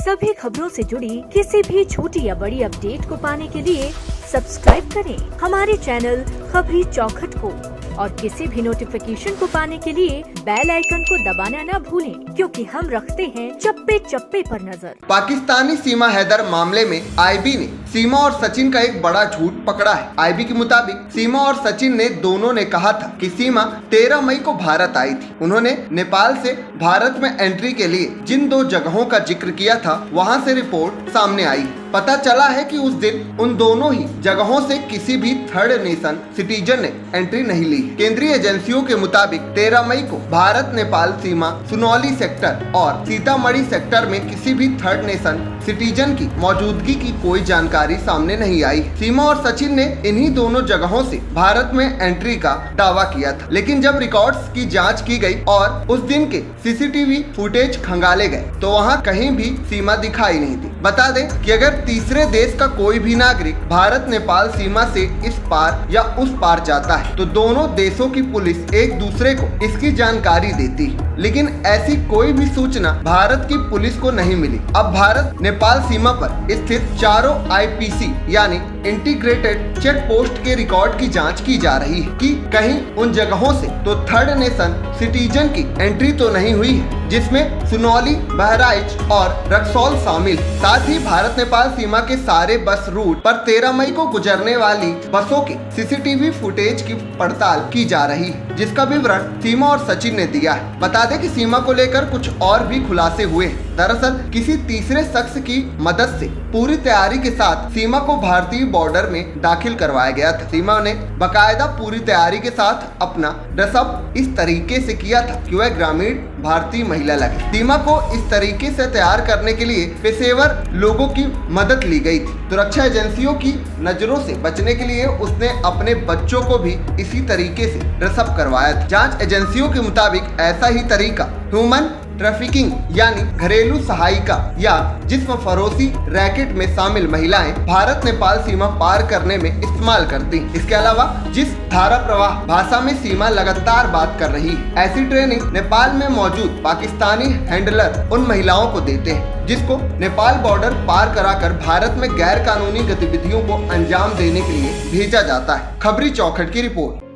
सभी खबरों से जुड़ी किसी भी छोटी या बड़ी अपडेट को पाने के लिए सब्सक्राइब करें हमारे चैनल खबरी चौखट को और किसी भी नोटिफिकेशन को पाने के लिए बेल आइकन को दबाना न भूलें, क्योंकि हम रखते हैं चप्पे चप्पे पर नजर। पाकिस्तानी सीमा हैदर मामले में आईबी ने सीमा और सचिन का एक बड़ा झूठ पकड़ा है। आईबी के मुताबिक सीमा और सचिन ने दोनों ने कहा था कि सीमा 13 मई को भारत आई थी। उन्होंने नेपाल से भारत में एंट्री के लिए जिन 2 जगहों का जिक्र किया था, वहां से रिपोर्ट सामने आई। पता चला है कि उस दिन उन दोनों ही जगहों से किसी भी थर्ड नेशन सिटीजन ने एंट्री नहीं ली। केंद्रीय एजेंसियों के मुताबिक 13 मई को भारत नेपाल सीमा सुनौली सेक्टर और सीतामढ़ी सेक्टर में किसी भी थर्ड नेशन सिटीजन की मौजूदगी की कोई जानकारी सामने नहीं आई। सीमा और सचिन ने इन्हीं दोनों जगहों से भारत में एंट्री का दावा किया था, लेकिन जब रिकॉर्ड्स की जांच की गई और उस दिन के सीसीटीवी फुटेज खंगाले गए तो वहां कहीं भी सीमा दिखाई नहीं दी। बता दें कि अगर तीसरे देश का कोई भी नागरिक भारत नेपाल सीमा से इस पार या उस पार जाता है तो दोनों देशों की पुलिस एक दूसरे को इसकी जानकारी देती है, लेकिन ऐसी कोई भी सूचना भारत की पुलिस को नहीं मिली। अब भारत नेपाल सीमा पर स्थित चारों आईपीसी यानी इंटीग्रेटेड चेक पोस्ट के रिकॉर्ड की जांच की जा रही है कि कहीं उन जगहों से तो थर्ड नेशन सिटीजन की एंट्री तो नहीं हुई है, जिसमें सुनौली, बहराइच और रक्सौल शामिल। साथ ही भारत नेपाल सीमा के सारे बस रूट पर 13 मई को गुजरने वाली बसों के सीसीटीवी फुटेज की पड़ताल की जा रही है, जिसका विवरण सीमा और सचिन ने दिया है। बता दें कि सीमा को लेकर कुछ और भी खुलासे हुए हैं। दरअसल किसी तीसरे शख्स की मदद से पूरी तैयारी के साथ सीमा को भारतीय बॉर्डर में दाखिल करवाया गया था। सीमा ने बाकायदा पूरी तैयारी के साथ अपना ड्रेसअप इस तरीके से किया था कि वह ग्रामीण भारतीय महिला लगे। सीमा को इस तरीके से तैयार करने के लिए पेशेवर लोगों की मदद ली गई थी। सुरक्षा एजेंसियों की नजरों से बचने के लिए उसने अपने बच्चों को भी इसी तरीके से ड्रेसअप करवाया था। जांच एजेंसियों के मुताबिक ऐसा ही तरीका ह्यूमन ट्रैफिकिंग यानी घरेलू सहायिका या जिस्म फरोशी रैकेट में शामिल महिलाएं भारत नेपाल सीमा पार करने में इस्तेमाल करती हैं। इसके अलावा जिस धारा प्रवाह भाषा में सीमा लगातार बात कर रही है, ऐसी ट्रेनिंग नेपाल में मौजूद पाकिस्तानी हैंडलर उन महिलाओं को देते हैं, जिसको नेपाल बॉर्डर पार कराकर भारत में गैर कानूनी गतिविधियों को अंजाम देने के लिए भेजा जाता है। खबरी चौखट की रिपोर्ट।